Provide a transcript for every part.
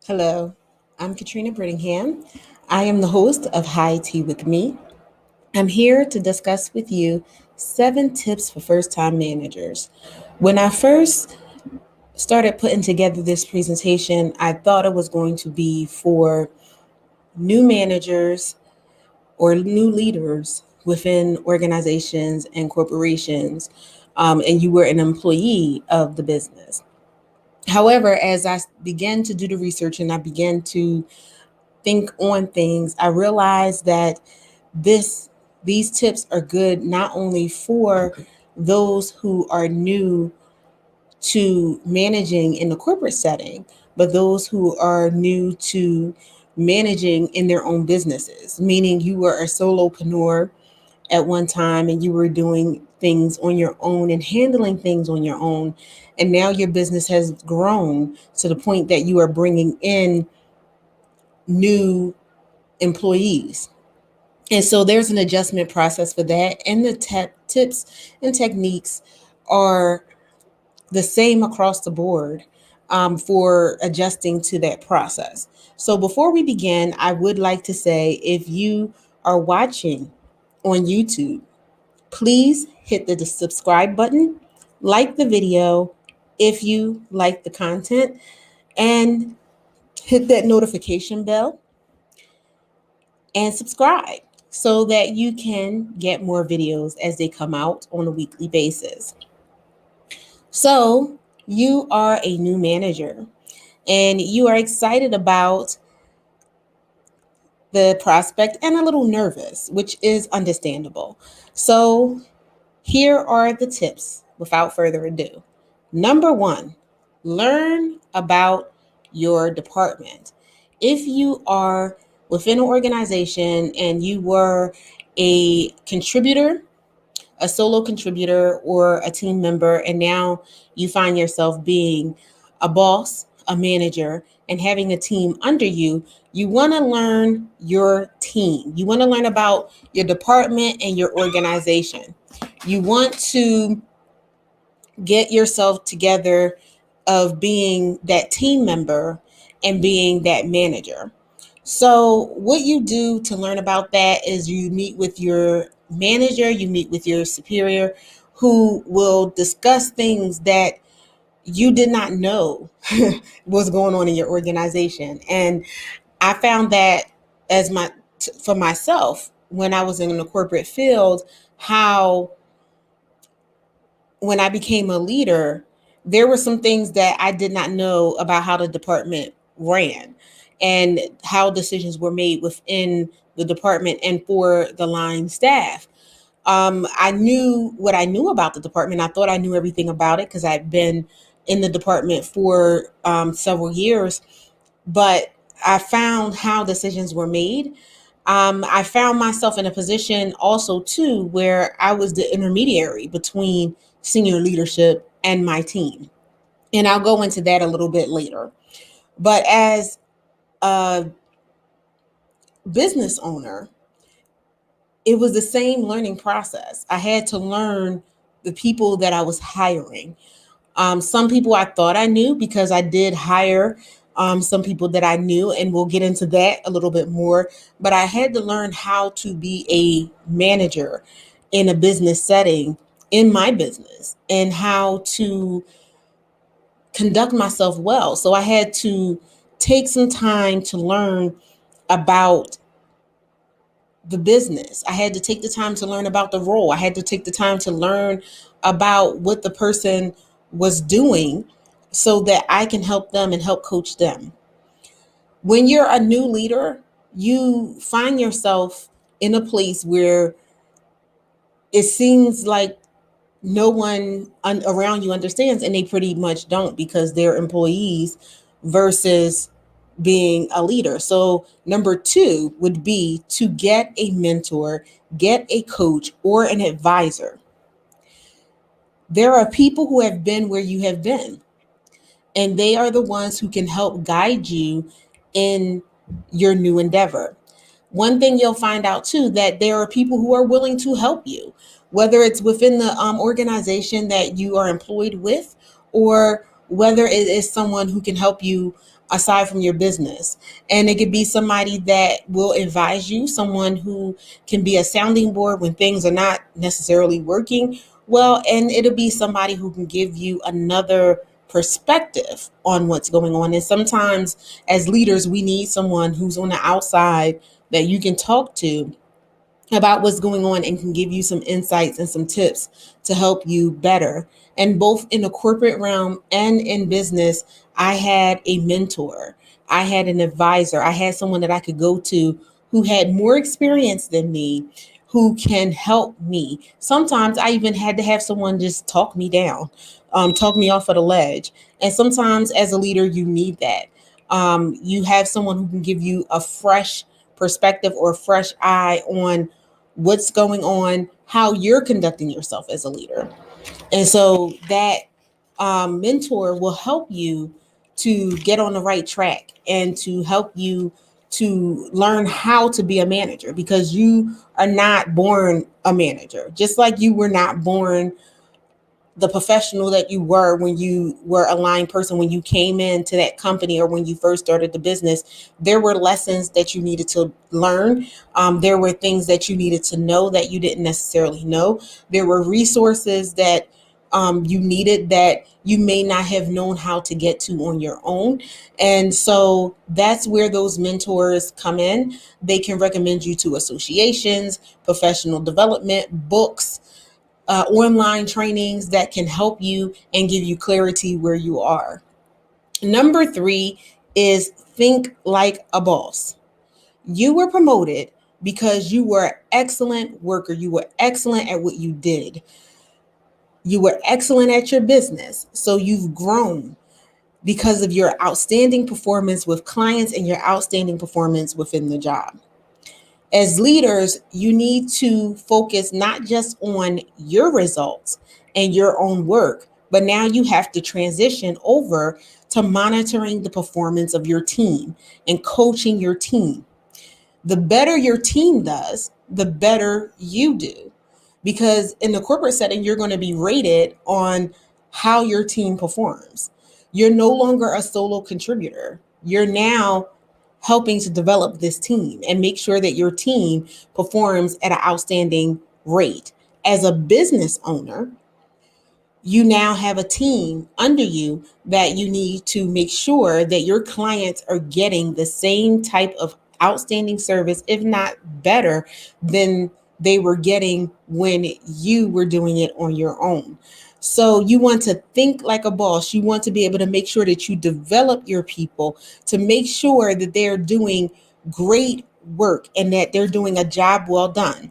Hello, I'm Katrina Brittingham. I am the host of High Tea with Me. I'm here to discuss with you 7 tips for first time managers. When I first started putting together this presentation, I thought it was going to be for new managers or new leaders within organizations and corporations, and you were an employee of the business. However, as I began to do the research and I began to think on things, I realized that this these tips are good not only for those who are new to managing in the corporate setting, but those who are new to managing in their own businesses, meaning you were a solopreneur at one time and you were doing things on your own and handling things on your own. And now your business has grown to the point that you are bringing in new employees. And so there's an adjustment process for that. And the tips and techniques are the same across the board for adjusting to that process. So before we begin, I would like to say if you are watching on YouTube, please hit the subscribe button, like the video if you like the content, and hit that notification bell and subscribe so that you can get more videos as they come out on a weekly basis. So, you are a new manager and you are excited about the prospect and a little nervous, which is understandable. So, here are the tips without further ado. Number one, learn about your department. If you are within an organization and you were a contributor, a solo contributor, or a team member, and now you find yourself being a boss, a manager, and having a team under you, you want to learn your team. You want to learn about your department and your organization. You want to get yourself together of being that team member and being that manager. So, what you do to learn about that is you meet with your manager, you meet with your superior, who will discuss things that you did not know was going on in your organization. And I found that as for myself when I was in the corporate field, how when I became a leader, there were some things that I did not know about how the department ran and how decisions were made within the department and for the line staff. I knew what I knew about the department. I thought I knew everything about it because I'd been in the department for several years, but I found how decisions were made. I found myself in a position also too where I was the intermediary between senior leadership and my team. And I'll go into that a little bit later. But as a business owner, it was the same learning process. I had to learn the people that I was hiring. Some people I thought I knew because I did hire some people that I knew, and we'll get into that a little bit more. But I had to learn how to be a manager in a business setting in my business and how to conduct myself well. So I had to take some time to learn about the business. I had to take the time to learn about the role. I had to take the time to learn about what the person was doing so that I can help them and help coach them. When you're a new leader, you find yourself in a place where it seems like no one around you understands, and they pretty much don't because they're employees versus being a leader. So, number two would be to get a mentor, get a coach, or an advisor. There are people who have been where you have been, and they are the ones who can help guide you in your new endeavor. One thing you'll find out too that there are people who are willing to help you, whether it's within the organization that you are employed with, or whether it is someone who can help you aside from your business. And it could be somebody that will advise you, someone who can be a sounding board when things are not necessarily working well. And it'll be somebody who can give you another perspective on what's going on. And sometimes as leaders, we need someone who's on the outside that you can talk to about what's going on and can give you some insights and some tips to help you better. And both in the corporate realm and in business, I had a mentor, I had an advisor, I had someone that I could go to who had more experience than me, who can help me. Sometimes I even had to have someone just talk me down, talk me off of the ledge. And sometimes as a leader, you need that. You have someone who can give you a fresh perspective or a fresh eye on what's going on, how you're conducting yourself as a leader. And so that mentor will help you to get on the right track and to help you to learn how to be a manager, because you are not born a manager. Just like you were not born the professional that you were when you were a line person, when you came into that company or when you first started the business, there were lessons that you needed to learn. There were things that you needed to know that you didn't necessarily know. There were resources that you needed that you may not have known how to get to on your own. And so that's where those mentors come in. They can recommend you to associations, professional development, books, online trainings that can help you and give you clarity where you are. Number three is think like a boss. You were promoted because you were an excellent worker. You were excellent at what you did. You were excellent at your business. So you've grown because of your outstanding performance with clients and your outstanding performance within the job. As leaders, you need to focus not just on your results and your own work, but now you have to transition over to monitoring the performance of your team and coaching your team. The better your team does, the better you do. Because in the corporate setting, you're going to be rated on how your team performs. You're no longer a solo contributor. You're now helping to develop this team and make sure that your team performs at an outstanding rate. As a business owner, you now have a team under you that you need to make sure that your clients are getting the same type of outstanding service, if not better, than they were getting when you were doing it on your own. So you want to think like a boss. You want to be able to make sure that you develop your people to make sure that they're doing great work and that they're doing a job well done.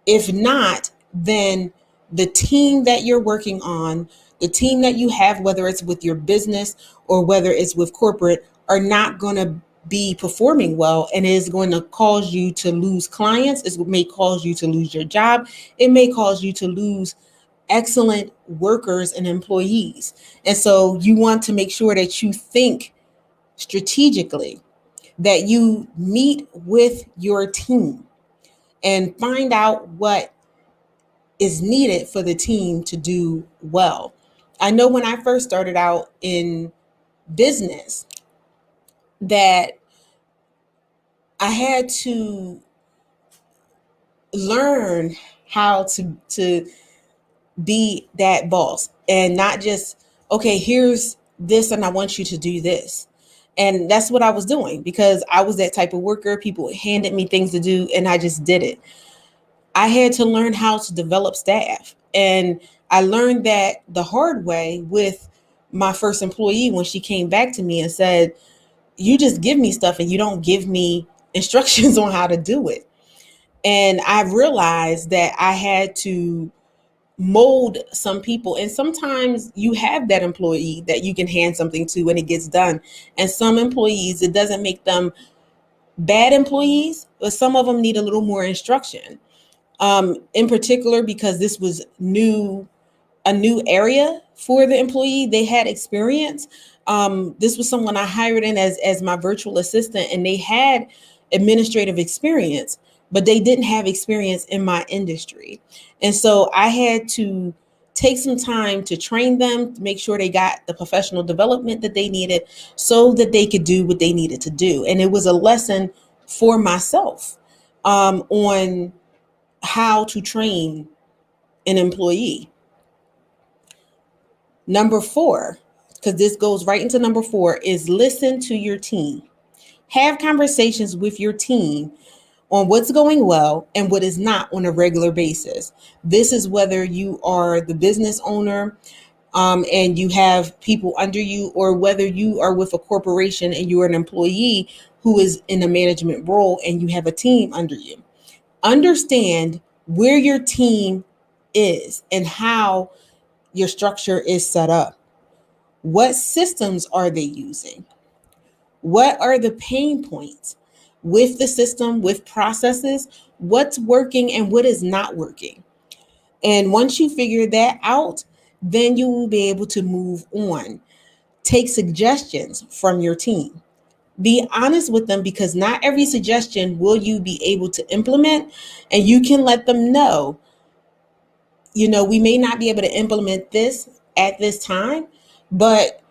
If not, then the team that you're working on, the team that you have, whether it's with your business or whether it's with corporate, are not going to be performing well, and it is going to cause you to lose clients. It may cause you to lose your job. It may cause you to lose excellent workers and employees. And so you want to make sure that you think strategically, that you meet with your team and find out what is needed for the team to do well. I know when I first started out in business that I had to learn how to be that boss and not just, okay, here's this and I want you to do this. And that's what I was doing because I was that type of worker. People handed me things to do and I just did it. I had to learn how to develop staff. And I learned that the hard way with my first employee when she came back to me and said, you just give me stuff and you don't give me instructions on how to do it. And I realized that I had to mold some people. And sometimes you have that employee that you can hand something to and it gets done. And some employees, it doesn't make them bad employees, but some of them need a little more instruction. In particular, because this was a new area for the employee. They had experience. This was someone I hired in as my virtual assistant, and they had administrative experience, but they didn't have experience in my industry. And so I had to take some time to train them, to make sure they got the professional development that they needed so that they could do what they needed to do. And it was a lesson for myself on how to train an employee. Number four, because this goes right into number four, is listen to your team. Have conversations with your team on what's going well and what is not on a regular basis. This is whether you are the business owner and you have people under you, or whether you are with a corporation and you are an employee who is in a management role and you have a team under you. Understand where your team is and how your structure is set up. What systems are they using? What are the pain points with the system, with processes? What's working and what is not working? And once you figure that out, then you will be able to move on. Take suggestions from your team. Be honest with them, because not every suggestion will you be able to implement. And you can let them know, we may not be able to implement this at this time, but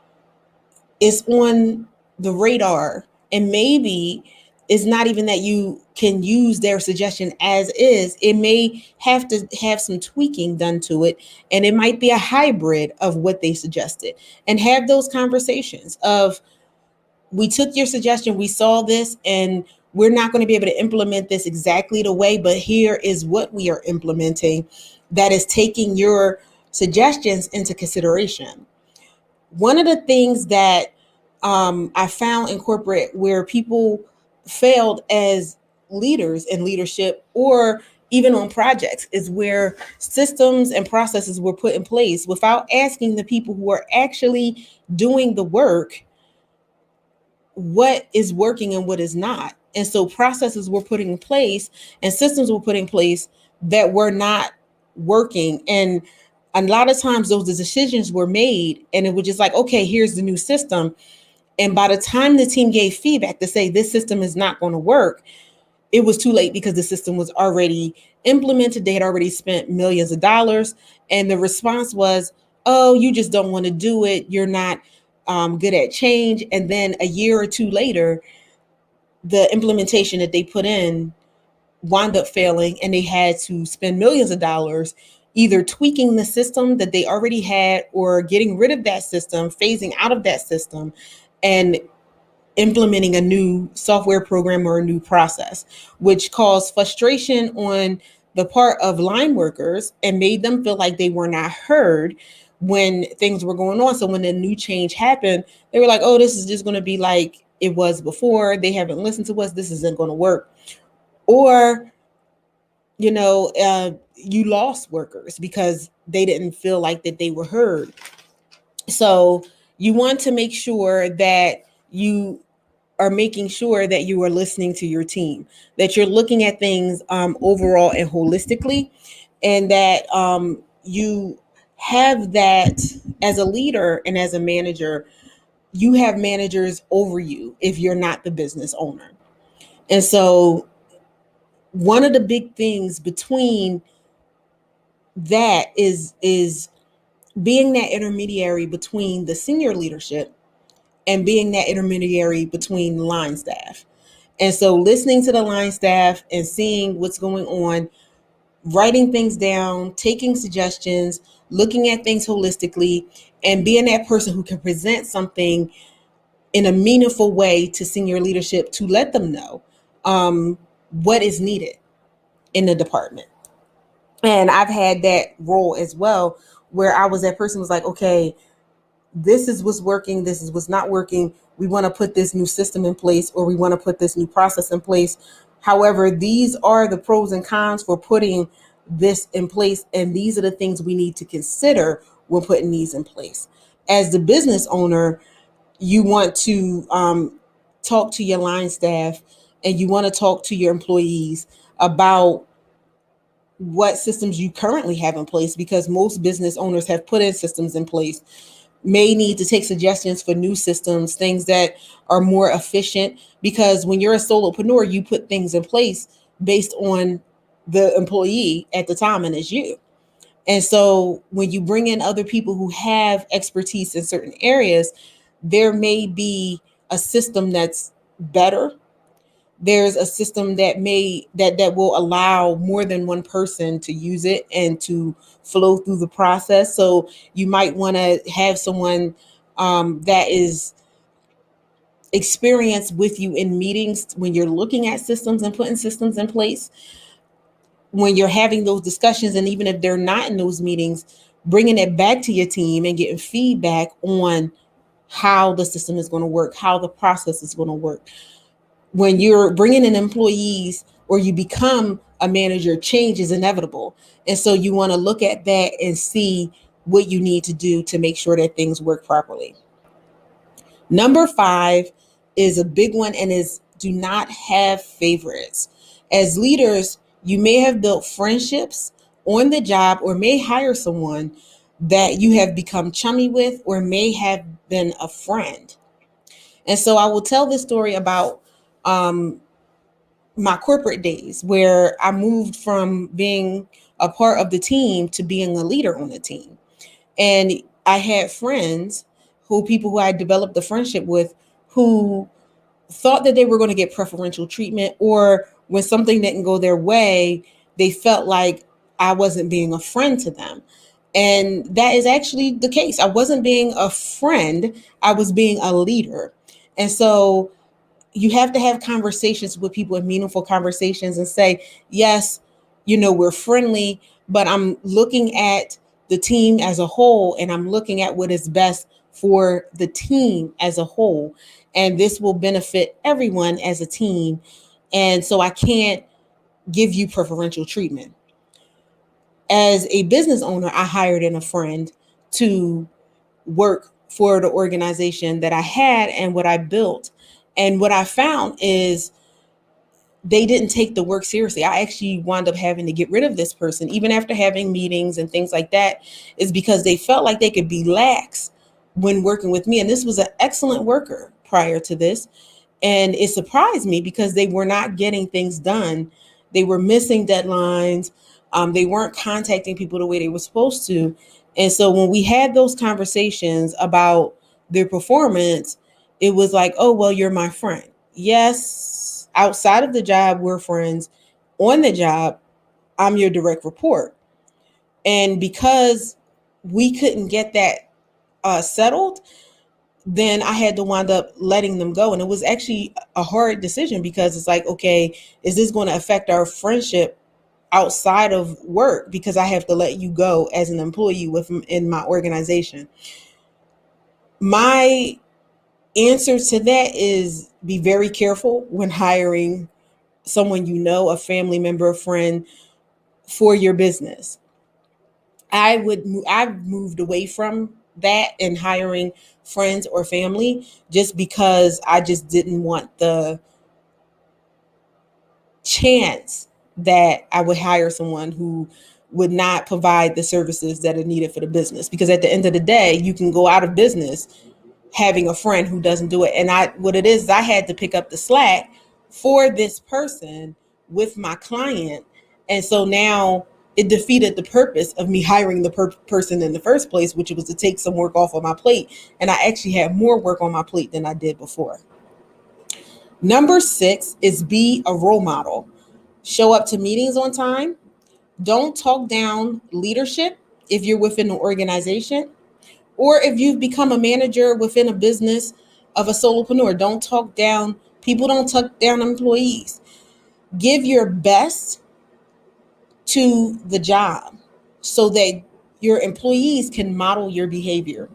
it's on the radar. And maybe it's not even that you can use their suggestion as is. It may have to have some tweaking done to it. And it might be a hybrid of what they suggested. And have those conversations of, we took your suggestion, we saw this, and we're not going to be able to implement this exactly the way, but here is what we are implementing that is taking your suggestions into consideration. One of the things that I found in corporate where people failed as leaders in leadership, or even on projects, is where systems and processes were put in place without asking the people who are actually doing the work what is working and what is not. And so processes were put in place and systems were put in place that were not working. And a lot of times those decisions were made and it was just like, okay, here's the new system. And by the time the team gave feedback to say this system is not going to work, it was too late because the system was already implemented. They had already spent millions of dollars. And the response was, oh, you just don't want to do it. You're not good at change. And then a year or two later, the implementation that they put in wound up failing, and they had to spend millions of dollars either tweaking the system that they already had or getting rid of that system, phasing out of that system, and implementing a new software program or a new process, which caused frustration on the part of line workers and made them feel like they were not heard when things were going on. So when the new change happened, they were like, oh, this is just going to be like it was before. They haven't listened to us. This isn't going to work. Or, you lost workers because they didn't feel like that they were heard. So you want to make sure that you are making sure that you are listening to your team, that you're looking at things overall and holistically, and that you have that as a leader and as a manager. You have managers over you if you're not the business owner. And so one of the big things between that is being that intermediary between the senior leadership and being that intermediary between line staff. And so listening to the line staff and seeing what's going on, writing things down, taking suggestions, looking at things holistically, and being that person who can present something in a meaningful way to senior leadership to let them know what is needed in the department. And I've had that role as well, where I was that person who was like, okay, this is what's working, this is what's not working. We want to put this new system in place, or we want to put this new process in place. However, these are the pros and cons for putting this in place. And these are the things we need to consider when putting these in place. As the business owner, you want to talk to your line staff and you want to talk to your employees about what systems you currently have in place, because most business owners have put in systems in place, may need to take suggestions for new systems, things that are more efficient, because when you're a solopreneur, you put things in place based on the employee at the time, and it's you. And so when you bring in other people who have expertise in certain areas, there may be a system that's better. There's a system that will allow more than one person to use it and to flow through the process. So you might want to have someone that is experienced with you in meetings when you're looking at systems and putting systems in place, when you're having those discussions, and even if they're not in those meetings, bringing it back to your team and getting feedback on how the system is going to work, how the process is going to work. When you're bringing in employees or you become a manager, change is inevitable. And so you want to look at that and see what you need to do to make sure that things work properly. Number 5 is a big one, and is do not have favorites. As leaders, you may have built friendships on the job or may hire someone that you have become chummy with or may have been a friend. And so I will tell this story about my corporate days where I moved from being a part of the team to being a leader on the team. And I had friends people who I developed the friendship with, who thought that they were going to get preferential treatment, or when something didn't go their way, they felt like I wasn't being a friend to them. And that is actually the case. I wasn't being a friend, I was being a leader. And so you have to have conversations with people, and meaningful conversations, and say, yes, we're friendly, but I'm looking at the team as a whole, and I'm looking at what is best for the team as a whole. And this will benefit everyone as a team. And so I can't give you preferential treatment. As a business owner, I hired in a friend to work for the organization that I had and what I built. And what I found is they didn't take the work seriously. I actually wound up having to get rid of this person, even after having meetings and things like that, is because they felt like they could be lax when working with me. And this was an excellent worker prior to this. And it surprised me because they were not getting things done. They were missing deadlines. They weren't contacting people the way they were supposed to. And so when we had those conversations about their performance, it was like, oh, well, you're my friend. Yes, outside of the job, we're friends. On the job, I'm your direct report. And because we couldn't get that settled, then I had to wind up letting them go. And it was actually a hard decision because it's like, okay, is this going to affect our friendship outside of work? Because I have to let you go as an employee in my organization. My answer to that is be very careful when hiring someone, a family member, a friend, for your business. I've moved away from that and hiring friends or family, just because I just didn't want the chance that I would hire someone who would not provide the services that are needed for the business. Because at the end of the day, you can go out of business having a friend who doesn't do it. And what it is I had to pick up the slack for this person with my client. And so now it defeated the purpose of me hiring the person in the first place, which was to take some work off of my plate. And I actually had more work on my plate than I did before. Number 6 is be a role model. Show up to meetings on time. Don't talk down leadership if you're within an organization, or if you've become a manager within a business of a solopreneur. Don't talk down people, don't talk down employees. Give your best to the job so that your employees can model your behavior.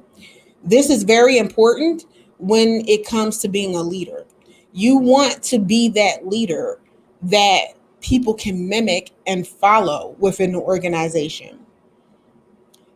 This is very important when it comes to being a leader. You want to be that leader that people can mimic and follow within the organization.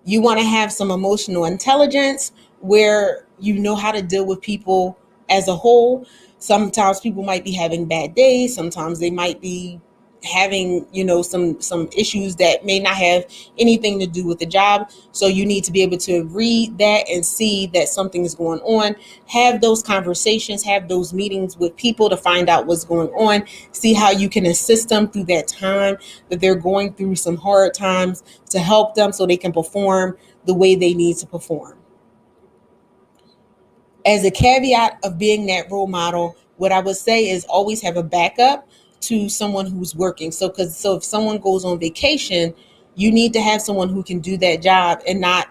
You want to have some emotional intelligence where you know how to deal with people as a whole. Sometimes people might be having bad days. Sometimes they might be having, some issues that may not have anything to do with the job. So you need to be able to read that and see that something is going on. Have those conversations, have those meetings with people to find out what's going on. See how you can assist them through that time that they're going through some hard times, to help them so they can perform the way they need to perform. As a caveat of being that role model, what I would say is always have a backup to someone who's working. So if someone goes on vacation, you need to have someone who can do that job, and not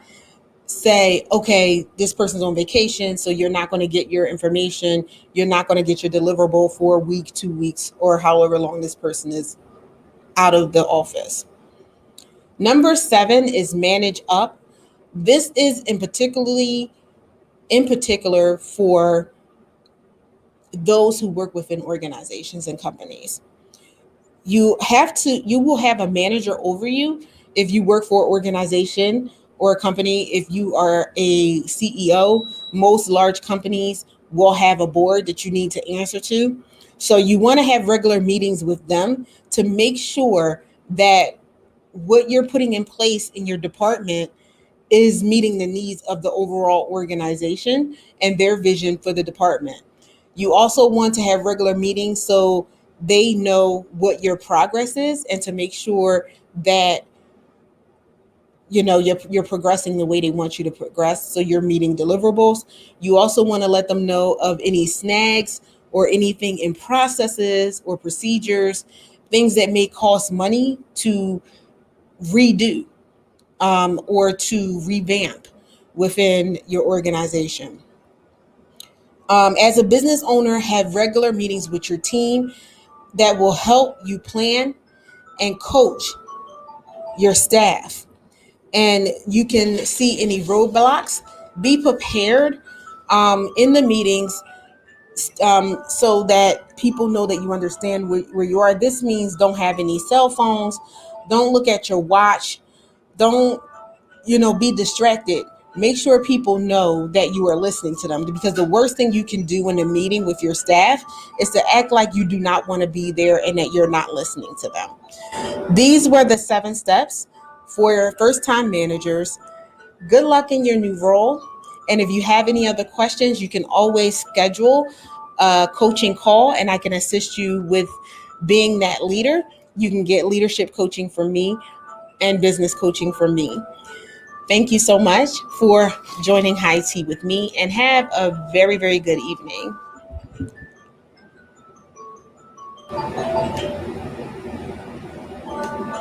say, okay, this person's on vacation, so you're not going to get your information, you're not going to get your deliverable for a week, 2 weeks, or however long this person is out of the office. Number 7 is manage up. This is in particular for those who work within organizations and companies. You will have a manager over you if you work for an organization or a company. If you are a CEO, most large companies will have a board that you need to answer to. So you want to have regular meetings with them to make sure that what you're putting in place in your department is meeting the needs of the overall organization and their vision for the department. You also want to have regular meetings so they know what your progress is, and to make sure that you're progressing the way they want you to progress, so you're meeting deliverables. You also want to let them know of any snags or anything in processes or procedures, things that may cost money to redo, or to revamp within your organization. As a business owner, have regular meetings with your team that will help you plan and coach your staff. And you can see any roadblocks. Be prepared in the meetings, so that people know that you understand where you are. This means don't have any cell phones, don't look at your watch, don't be distracted. Make sure people know that you are listening to them, because the worst thing you can do in a meeting with your staff is to act like you do not want to be there and that you're not listening to them. These were the 7 steps for first time managers. Good luck in your new role. And if you have any other questions, you can always schedule a coaching call, and I can assist you with being that leader. You can get leadership coaching from me and business coaching from me. Thank you so much for joining High Tea with me, and have a very, very good evening.